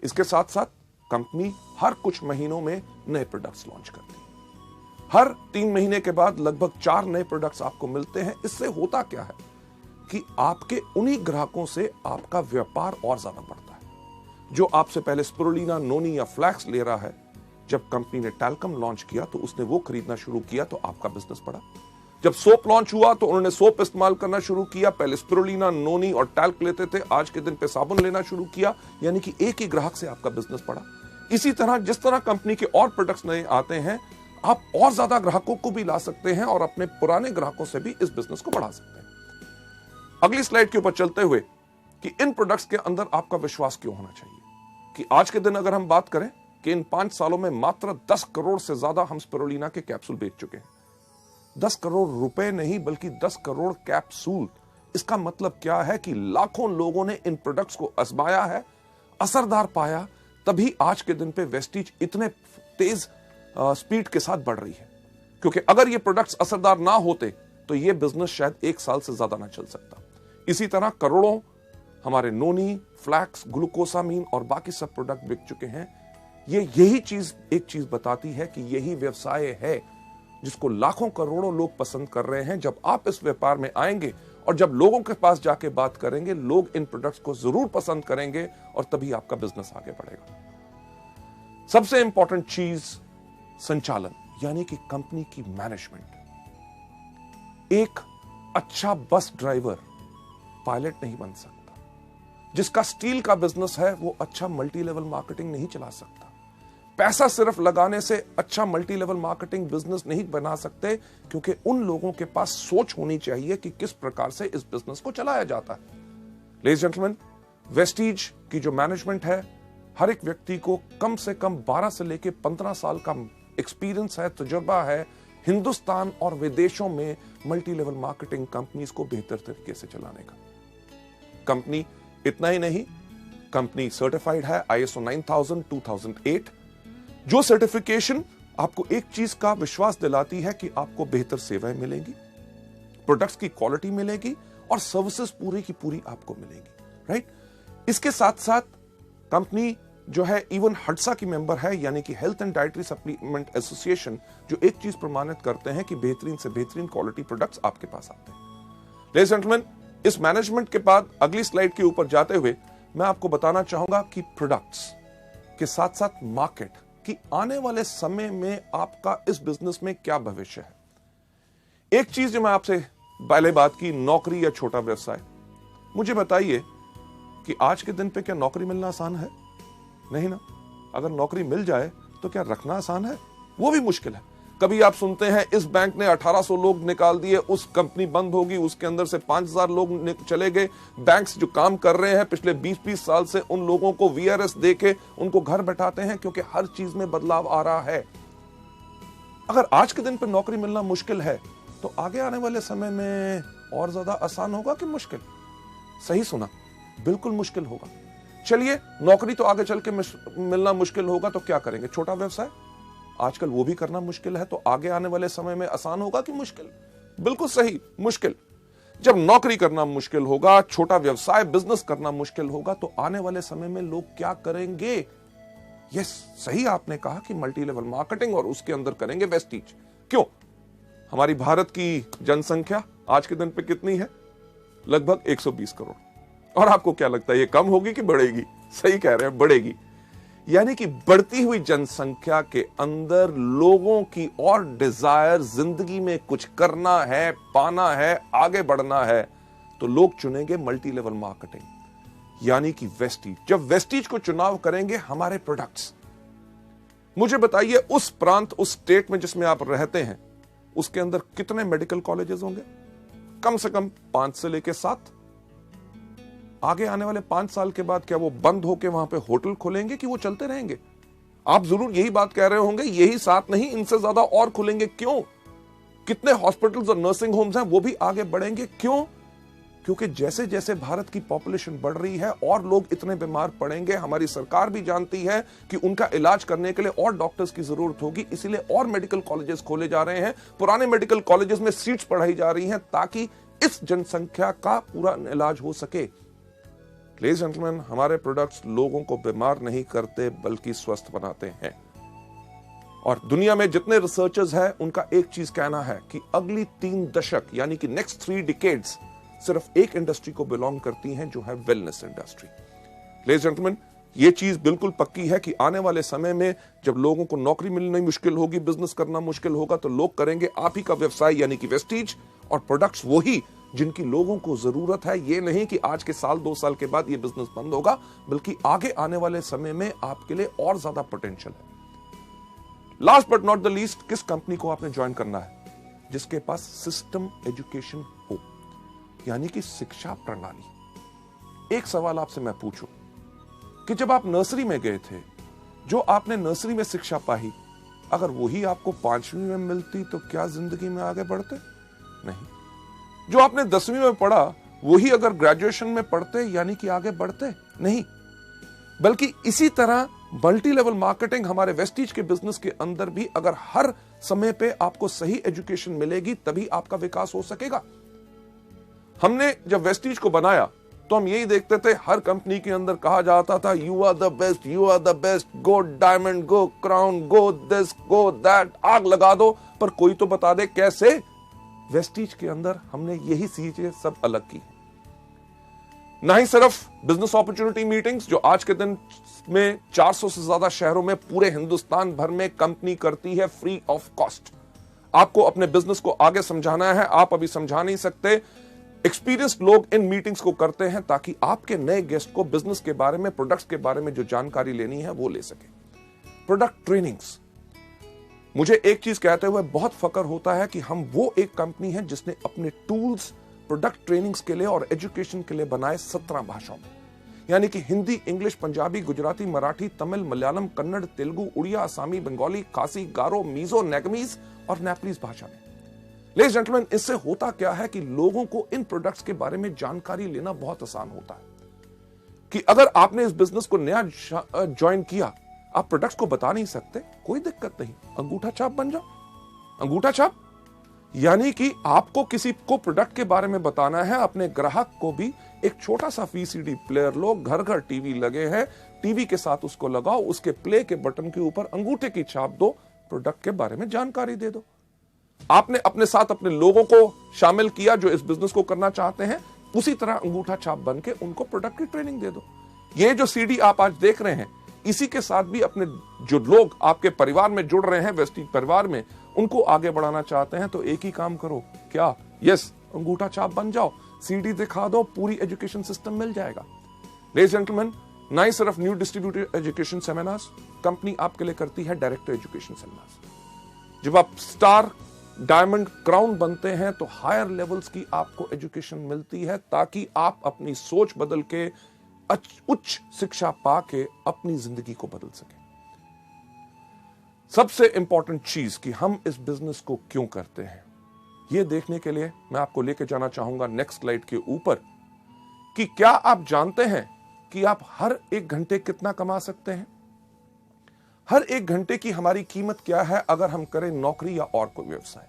इसके साथ साथ कंपनी हर कुछ महीनों में नए प्रोडक्ट्स लॉन्च करती है। हर 3 महीने के बाद लगभग 4 नए प्रोडक्ट्स आपको मिलते हैं। इससे होता क्या है कि आपके उन्हीं ग्राहकों से आपका व्यापार और ज्यादा बढ़ता है। जो आपसे पहले स्पिरुलिना, नोनी या फ्लैक्स ले रहा है, जब कंपनी ने टैल्कम लॉन्च किया तो उसने वो खरीदना शुरू किया तो आपका बिजनेस बढ़ा। जब सोप लॉन्च हुआ तो उन्होंने सोप इस्तेमाल करना शुरू किया। पहले स्पिरुलिना, नोनी और टैल्क लेते थे, आज के दिन पे साबुन लेना शुरू किया। यानी कि एक ही ग्राहक से आपका बिजनेस बढ़ा। इसी तरह जिस तरह कंपनी के और प्रोडक्ट्स नए आते हैं, आप और ज्यादा ग्राहकों को भी ला सकते हैं और अपने पुराने ग्राहकों से भी इस बिजनेस को बढ़ा सकते हैं। अगली स्लाइड के ऊपर चलते हुए कि इन प्रोडक्ट्स के अंदर आपका विश्वास क्यों होना चाहिए, कि आज के दिन अगर हम बात करें कि इन 5 सालों में मात्र 10 करोड़ से ज्यादा हम स्पिरुलिना के कैप्सूल बेच चुके हैं। 10 करोड़ रुपए नहीं बल्कि 10 करोड़ कैप्सूल। इसका मतलब क्या है कि लाखों लोगों ने इन प्रोडक्ट्स को आजमाया है, असरदार पाया, तभी आज के दिन पे वेस्टीज इतने तेज स्पीड के साथ बढ़ रही है। क्योंकि अगर ये प्रोडक्ट्स असरदार ना होते तो ये बिजनेस शायद 1 साल से ज्यादा ना चल सकता। इसी तरह करोड़ों हमारे नोनी, फ्लैक्स, ग्लूकोसामीन और बाकी सब प्रोडक्ट बिक चुके हैं। यही चीज एक चीज बताती है कि यही व्यवसाय है जिसको लाखों करोड़ों लोग पसंद कर रहे हैं। जब आप इस व्यापार में आएंगे और जब लोगों के पास जाके बात करेंगे, लोग इन प्रोडक्ट्स को जरूर पसंद करेंगे और तभी आपका बिजनेस आगे बढ़ेगा। सबसे इंपॉर्टेंट चीज संचालन, यानी कि कंपनी की मैनेजमेंट। एक अच्छा बस ड्राइवर पायलट नहीं बन सकता। जिसका स्टील का बिजनेस है वो अच्छा मल्टी लेवल मार्केटिंग नहीं चला सकता। पैसा सिर्फ लगाने से अच्छा मल्टी लेवल मार्केटिंग बिजनेस नहीं बना सकते, क्योंकि उन लोगों के पास सोच होनी चाहिए कि किस प्रकार से इस बिजनेस को चलाया जाता है। लेडीज जेंटलमैन, वेस्टीज की जो मैनेजमेंट है, हर एक व्यक्ति को कम से कम 12 से लेकर 15 साल का एक्सपीरियंस है, तजुर्बा है हिंदुस्तान और विदेशों में मल्टी लेवल मार्केटिंग कंपनीज को बेहतर तरीके से चलाने का। कंपनी इतना ही नहीं, कंपनी सर्टिफाइड है ISO 9000 2008, जो सर्टिफिकेशन आपको एक चीज का विश्वास दिलाती है कि आपको बेहतर सेवाएं मिलेंगी, प्रोडक्ट्स की क्वालिटी मिलेगी और सर्विसेज पूरी की पूरी आपको मिलेंगी, राइट। इसके साथ साथ कंपनी जो है इवन हडसा की मेंबर है, यानी कि health and dietary supplement association, जो एक चीज प्रमाणित करते हैं कि बेहतरीन से बेहतरीन क्वालिटी प्रोडक्ट्स आपके पास आते हैं। लेडीज एंड जेंटलमैन, इस मैनेजमेंट के बाद अगली स्लाइड के ऊपर जाते हुए मैं आपको बताना चाहूंगा कि प्रोडक्ट्स के साथ साथ मार्केट कि आने वाले समय में आपका इस बिजनेस में क्या भविष्य है। एक चीज जो मैं आपसे पहले बात की, नौकरी या छोटा व्यवसाय। मुझे बताइए कि आज के दिन पे क्या नौकरी मिलना आसान है? नहीं ना। अगर नौकरी मिल जाए तो क्या रखना आसान है? वो भी मुश्किल है। कभी आप सुनते हैं इस बैंक ने 1800 लोग निकाल दिए, उस कंपनी बंद होगी, उसके अंदर से 5000 लोग चले गए। बैंक्स जो काम कर रहे हैं पिछले 20-20 साल से, उन लोगों को VRS देके उनको घर बैठाते हैं, क्योंकि हर चीज में बदलाव आ रहा है। अगर आज के दिन पे नौकरी मिलना मुश्किल है तो आगे आने वाले समय में और ज्यादा आसान होगा कि मुश्किल? सही सुना, बिल्कुल मुश्किल होगा। चलिए, नौकरी तो आगे चल के मिलना मुश्किल होगा तो क्या करेंगे? छोटा व्यवसाय आजकल वो भी करना मुश्किल है, तो आगे आने वाले समय में आसान होगा कि मुश्किल? बिल्कुल सही, मुश्किल। जब नौकरी करना मुश्किल होगा, छोटा व्यवसाय बिजनेस करना मुश्किल होगा, तो आने वाले समय में लोग क्या करेंगे? यस, सही आपने कहा कि मल्टी लेवल मार्केटिंग, और उसके अंदर करेंगे वेस्टीज। क्यों? हमारी भारत की जनसंख्या आज के दिन पे कितनी है? लगभग 120 करोड़। और आपको क्या लगता है ये कम होगी कि बढ़ेगी? सही कह रहे हैं, बढ़ेगी। यानी कि बढ़ती हुई जनसंख्या के अंदर लोगों की और डिजायर, जिंदगी में कुछ करना है, पाना है, आगे बढ़ना है, तो लोग चुनेंगे मल्टी लेवल मार्केटिंग, यानी कि वेस्टीज। जब वेस्टीज को चुनाव करेंगे हमारे प्रोडक्ट्स, मुझे बताइए उस प्रांत, उस स्टेट में जिसमें आप रहते हैं, उसके अंदर कितने मेडिकल कॉलेजेस होंगे? कम से कम 5 से लेकर 7। आगे आने वाले 5 साल के बाद क्या वो बंद होकर वहां पे होटल खोलेंगे कि वो चलते रहेंगे? आप जरूर यही बात कह रहे होंगे, यही 7 नहीं, इनसे ज्यादा और खुलेंगे। क्यों? कितने हॉस्पिटल्स और नर्सिंग होम्स हैं, वो भी आगे बढ़ेंगे। क्यों? क्योंकि जैसे जैसे भारत की पॉपुलेशन बढ़ रही है और लोग इतने बीमार पड़ेंगे, हमारी सरकार भी जानती है कि उनका इलाज करने के लिए और डॉक्टर्स की जरूरत होगी, इसीलिए और मेडिकल कॉलेजेस खोले जा रहे हैं। पुराने मेडिकल कॉलेजेस में सीट्स बढ़ाई जा रही हैं ताकि इस जनसंख्या का पूरा इलाज हो सके। लेडीज एंड जेंटलमैन, हमारे प्रोडक्ट्स लोगों को बीमार नहीं करते बल्कि स्वस्थ बनाते हैं। और दुनिया में जितने रिसर्चर्स हैं उनका एक चीज कहना है कि अगली 3 दशक यानी कि नेक्स्ट 3 डिकेड्स सिर्फ एक इंडस्ट्री को बिलोंग करती हैं, जो है wellness industry. Ladies and gentleman, ये चीज बिल्कुल पक्की है कि आने वाले समय में जब लोगों को नौकरी मिलनी मुश्किल होगी, बिजनेस करना मुश्किल होगा, तो लोग करेंगे आप ही का व्यवसाय यानी कि वेस्टीज, और प्रोडक्ट्स वही जिनकी लोगों को जरूरत है। ये नहीं कि आज के साल 2 साल के बाद ये बिजनेस बंद होगा, बल्कि आगे आने वाले समय में आपके लिए और ज्यादा पोटेंशियल है। Last but not the least, किस कंपनी को आपने ज्वाइन करना है? जिसके पास सिस्टम एजुकेशन हो, यानी कि शिक्षा प्रणाली। एक सवाल आपसे मैं पूछूं कि जब आप नर्सरी में गए थे, जो आपने नर्सरी में शिक्षा पाई, अगर वही आपको 5वीं में मिलती तो क्या जिंदगी में आगे बढ़ते? नहीं। जो आपने 10वीं में पढ़ा, वही अगर ग्रेजुएशन में पढ़ते यानी कि आगे बढ़ते नहीं, बल्कि इसी तरह मल्टी लेवल मार्केटिंग हमारे वेस्टीज के बिजनेस के अंदर भी अगर हर समय पे आपको सही एजुकेशन मिलेगी तभी आपका विकास हो सकेगा। हमने जब वेस्टीज को बनाया तो हम यही देखते थे, हर कंपनी के अंदर कहा जाता था you are the best, you are the best, go diamond, go crown, go this, go that, आग लगा दो, पर कोई तो बता दे कैसे। वेस्टीज के अंदर हमने यही चीजें सब अलग की। ना ही सिर्फ बिजनेस अपॉर्चुनिटी मीटिंग्स जो आज के दिन में 400 से ज्यादा शहरों में पूरे हिंदुस्तान भर में कंपनी करती है फ्री ऑफ कॉस्ट। आपको अपने बिजनेस को आगे समझाना है, आप अभी समझा नहीं सकते, एक्सपीरियंस्ड लोग इन मीटिंग्स को करते हैं ताकि आपके नए गेस्ट को बिजनेस के बारे में, प्रोडक्ट्स के बारे में जो जानकारी लेनी है वो ले सके। प्रोडक्ट ट्रेनिंग्स, मुझे एक चीज कहते हुए बहुत फक्र होता है कि हम वो एक कंपनी है जिसने अपने टूल्स प्रोडक्ट ट्रेनिंग्स के लिए और एजुकेशन के लिए बनाए 17 भाषाओं में, यानी कि हिंदी, इंग्लिश, पंजाबी, गुजराती, मराठी, तमिल, मलयालम, कन्नड़, तेलुगु, उड़िया, असमी, बंगाली, खासी, गारो, मीजो, नेगमीज और नेपलीज भाषा में। लेडीज जेंटलमैन, इससे होता क्या है कि लोगों को इन प्रोडक्ट्स के बारे में जानकारी लेना बहुत आसान होता है कि अगर आपने इस बिजनेस को नया ज्वाइन किया, आप प्रोडक्ट्स को बता नहीं सकते, कोई दिक्कत नहीं, अंगूठा छाप बन जाओ। अंगूठा छाप यानी कि आपको किसी को प्रोडक्ट के बारे में बताना है, अपने ग्राहक को भी एक छोटा सा वीसीडी प्लेयर लो, घर घर टीवी लगे हैं, टीवी के साथ उसको लगाओ, उसके प्ले के बटन के ऊपर अंगूठे की छाप दो, प्रोडक्ट के बारे में जानकारी दे दो। आपने अपने साथ अपने लोगों को शामिल किया जो इस बिजनेस को करना चाहते हैं, उसी तरह अंगूठा छाप बन के उनको प्रोडक्ट की ट्रेनिंग दे दो। ये जो सीडी आप आज देख रहे हैं, इसी के साथ भी अपने जो लोग आपके परिवार में जुड़ रहे हैं, वेस्टीज परिवार में, उनको आगे बढ़ाना चाहते हैं तो एक ही काम करो, क्या? यस, अंगूठा छाप बन जाओ, सीडी दिखा दो, पूरी एजुकेशन सिस्टम मिल जाएगा। लेडीज जेंटलमैन, ना ही सिर्फ new distributor education seminars, company आपके लिए करती है डायरेक्टर एजुकेशन सेमिनार्स। जब आप स्टार, डायमंड, क्राउन बनते हैं तो हायर लेवल्स की आपको एजुकेशन मिलती है ताकि आप अपनी सोच बदल के, उच्च शिक्षा पाके अपनी जिंदगी को बदल सकें। सबसे इंपॉर्टेंट चीज कि हम इस बिजनेस को क्यों करते हैं, यह देखने के लिए मैं आपको लेके जाना चाहूंगा नेक्स्ट स्लाइड के ऊपर कि क्या आप जानते हैं कि आप हर एक घंटे कितना कमा सकते हैं? हर एक घंटे की हमारी कीमत क्या है अगर हम करें नौकरी या और कोई व्यवसाय।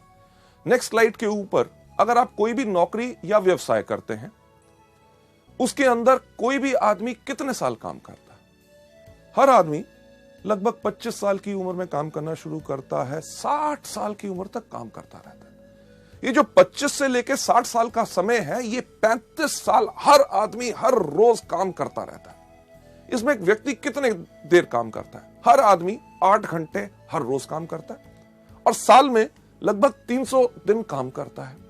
नेक्स्ट स्लाइड के ऊपर, अगर आप कोई भी नौकरी या व्यवसाय करते हैं, उसके अंदर कोई भी आदमी कितने साल काम करता है? हर आदमी लगभग 25 साल की उम्र में काम करना शुरू करता है, 60 साल की उम्र तक काम करता रहता है। ये जो 25 से लेकर 60 साल का समय है, ये 35 साल हर आदमी हर रोज काम करता रहता है। इसमें एक व्यक्ति कितने देर काम करता है? हर आदमी 8 घंटे हर रोज काम करता है और साल में लगभग 300 दिन काम करता है।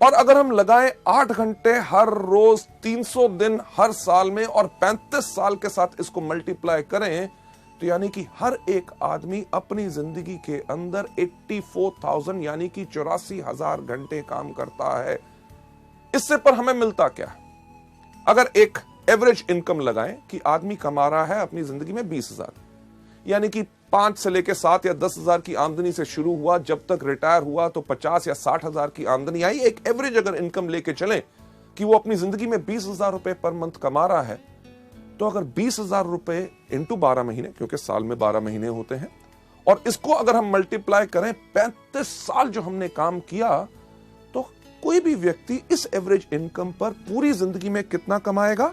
और अगर हम लगाएं 8 घंटे हर रोज, 300 दिन हर साल में और 35 साल के साथ इसको मल्टीप्लाई करें तो यानी कि हर एक आदमी अपनी जिंदगी के अंदर 84,000 यानी कि 84,000 घंटे काम करता है। इससे पर हमें मिलता क्या है? अगर एक एवरेज इनकम लगाएं कि आदमी कमा रहा है अपनी जिंदगी में 20,000, यानी कि 5 से लेकर 7 या 10,000 की आमदनी से शुरू हुआ, जब तक रिटायर हुआ तो 50 या 60,000 की आमदनी आई। एक एवरेज अगर इनकम लेके चलें कि वो अपनी जिंदगी में 20,000 रुपए पर मंथ कमा रहा है, तो अगर 20,000 रुपए इंटू 12 महीने, क्योंकि साल में 12 महीने होते हैं, और इसको अगर हम मल्टीप्लाई करें 35 साल जो हमने काम किया, तो कोई भी व्यक्ति इस एवरेज इनकम पर पूरी जिंदगी में कितना कमाएगा?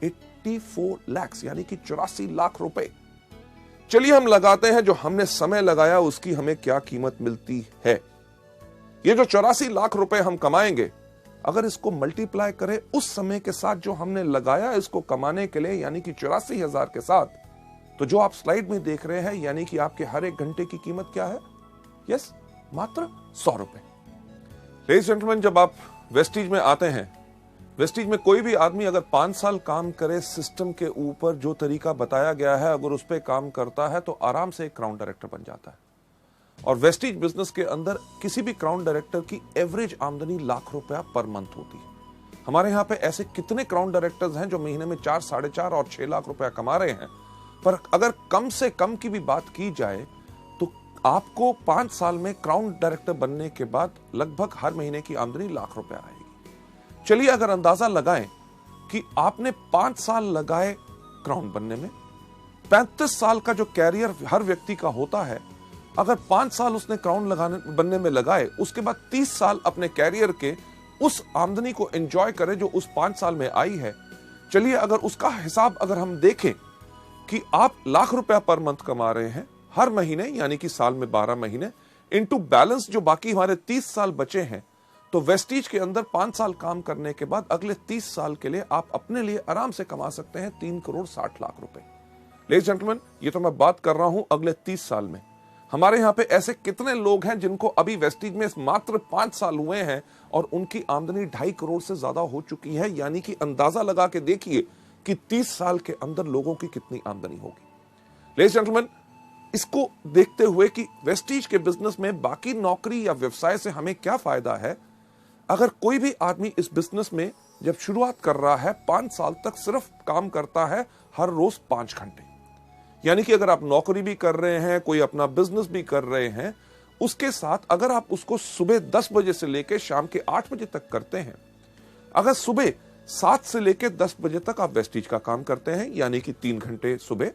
84 लाख, यानी कि 84 लाख रुपए। चलिए हम लगाते हैं जो हमने समय लगाया उसकी हमें क्या कीमत मिलती है। ये जो 84 लाख रुपए हम कमाएंगे, अगर इसको मल्टीप्लाई करें उस समय के साथ जो हमने लगाया इसको कमाने के लिए, यानी कि 84,000 के साथ, तो जो आप स्लाइड में देख रहे हैं, यानी कि आपके हर एक घंटे की कीमत क्या है? यस, मात्र 100 रुपए। लेडीज जेंटलमैन, जब आप वेस्टीज में आते हैं, वेस्टीज में कोई भी आदमी अगर 5 साल काम करे सिस्टम के ऊपर जो तरीका बताया गया है, अगर उस पर काम करता है तो आराम से एक क्राउन डायरेक्टर बन जाता है। और वेस्टीज बिजनेस के अंदर किसी भी क्राउन डायरेक्टर की एवरेज आमदनी लाख रुपया पर मंथ होती है। हमारे यहाँ पे ऐसे कितने क्राउन डायरेक्टर्स हैं जो महीने में 4, 4.5 और 6 लाख रुपया कमा रहे हैं। पर अगर कम से कम की भी बात की जाए तो आपको 5 साल में क्राउन डायरेक्टर बनने के बाद लगभग हर महीने की आमदनी लाख रुपया आएगी। चलिए अगर अंदाजा लगाएं कि आपने 5 साल लगाए क्राउन बनने में, 35 साल का जो कैरियर हर व्यक्ति का होता है, अगर 5 साल उसने क्राउन बनने में लगाए, उसके बाद 30 साल अपने कैरियर के उस आमदनी को एंजॉय करे जो उस 5 साल में आई है। चलिए अगर उसका हिसाब अगर हम देखें कि आप लाख रुपया पर मंथ कमा रहे हैं हर महीने, यानी कि साल में 12 महीने, इनटू बैलेंस जो बाकी हमारे 30 साल बचे हैं, तो वेस्टीज के अंदर 5 साल काम करने के बाद अगले 30 साल के लिए आप अपने लिए आराम से कमा सकते हैं 3 करोड़ 60 लाख रुपए। लेडीज जेंटलमैन, ये तो मैं बात कर रहा हूं अगले 30 साल में। हमारे यहां पे ऐसे कितने लोग हैं जिनको अभी वेस्टीज में मात्र 5 साल हुए हैं और उनकी आमदनी 2.5 करोड़ से ज्यादा हो चुकी है, यानी कि अंदाजा लगा के देखिए कि 30 साल के अंदर लोगों की कितनी आमदनी होगी। लेडीज जेंटलमैन, इसको देखते हुए कि वेस्टीज के बिजनेस में बाकी नौकरी या व्यवसाय से हमें क्या फायदा है, अगर कोई भी आदमी इस बिजनेस में जब शुरुआत कर रहा है 5 साल तक सिर्फ काम करता है हर रोज 5 घंटे, यानी कि अगर आप नौकरी भी कर रहे हैं, कोई अपना बिजनेस भी कर रहे हैं, उसके साथ अगर आप उसको सुबह 10 बजे से लेकर शाम के 8 बजे तक करते हैं, अगर सुबह 7 से लेकर 10 बजे तक आप वेस्टीज का काम करते हैं, यानी कि 3 घंटे सुबह,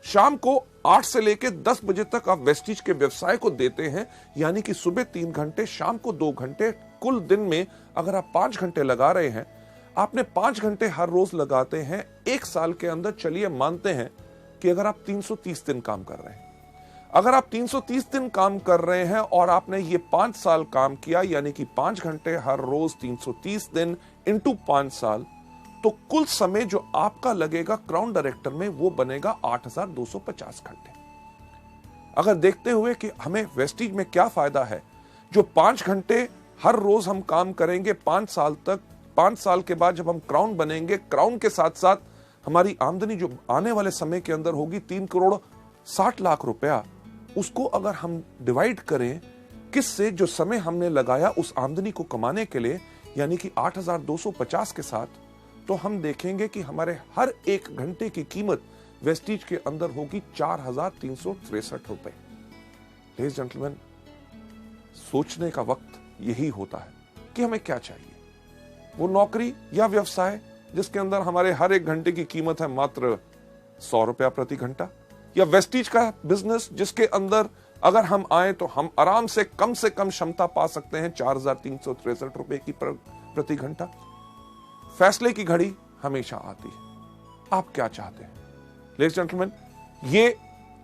शाम को 8 से लेकर 10 बजे तक आप वेस्टीज के व्यवसाय को देते हैं, यानी कि सुबह 3 घंटे, शाम को 2 घंटे, कुल दिन में अगर आप 5 घंटे लगा रहे हैं, आपने 5 घंटे हर रोज लगाते हैं, 1 साल के अंदर चलिए मानते हैं कि अगर आप 330 दिन काम कर रहे हैं, अगर आप 330 दिन काम कर रहे हैं और आपने ये 5 साल काम किया, यानी कि 5 घंटे हर रोज 330 दिन इंटू 5 साल, तो कुल समय जो आपका लगेगा क्राउन डायरेक्टर में वो बनेगा 8,250 घंटे। अगर देखते हुए कि हमें वेस्टीज में क्या फायदा है, जो 5 घंटे हर रोज हम काम करेंगे 5 साल तक, 5 साल के बाद जब हम क्राउन बनेंगे, क्राउन के साथ साथ हमारी आमदनी जो आने वाले समय के अंदर होगी 3 करोड़ 60 लाख रुपया, उसको अगर हम डिवाइड करें किससे, जो समय हमने लगाया उस आमदनी को कमाने के लिए, यानी कि 8,250 के साथ, तो हम देखेंगे कि हमारे हर 1 घंटे की कीमत वेस्टीज के अंदर होगी 4,363 रुपए। लेडीज जेंटलमैन, सोचने का वक्त यही होता है कि हमें क्या चाहिए। वो नौकरी या व्यवसाय जिसके अंदर हमारे हर 1 घंटे की कीमत है मात्र 100 रुपया प्रति घंटा, या वेस्टीज का बिजनेस जिसके अंदर अगर हम आए तो हम आराम से कम क्षमता पा सकते हैं 4,363 रुपए की प्रति घंटा। फैसले की घड़ी हमेशा आती है। आप क्या चाहते हैं? लेडीज जेंटलमैन, ये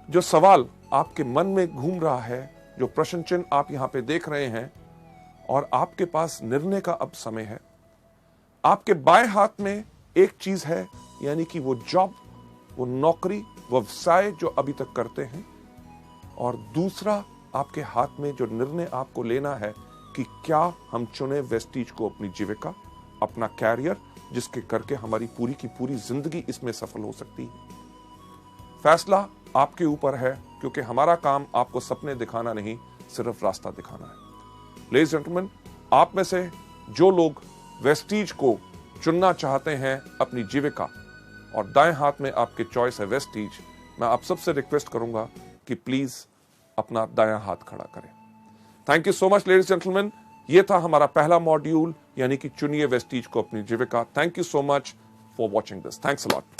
जो सवाल आपके मन में घूम रहा है, जो प्रश्न चिन्ह आप यहां पे देख रहे हैं, और आपके पास निर्णय का अब समय है। आपके बाएं हाथ में एक चीज है, यानी कि वो जॉब, वो नौकरी, व्यवसाय जो अभी तक करते हैं, और दूसरा आपके हाथ में जो निर्णय आपको लेना है कि क्या हम चुने वेस्टीज को अपनी जीविका, अपना कैरियर, जिसके करके हमारी पूरी की पूरी जिंदगी इसमें सफल हो सकती है। फैसला आपके ऊपर है, क्योंकि हमारा काम आपको सपने दिखाना नहीं, सिर्फ रास्ता दिखाना है। लेडीज जेंटलमैन, आप में से जो लोग वेस्टीज को चुनना चाहते हैं अपनी जीविका, और दाएं हाथ में आपके चॉइस है वेस्टीज, मैं आप सबसे रिक्वेस्ट करूंगा कि प्लीज अपना दायां हाथ खड़ा करें। Thank you so much ladies gentleman. ये था हमारा पहला मॉड्यूल, यानी कि चुनिए वेस्टीज को अपनी जीविका। Thank you so much for watching this. Thanks a lot.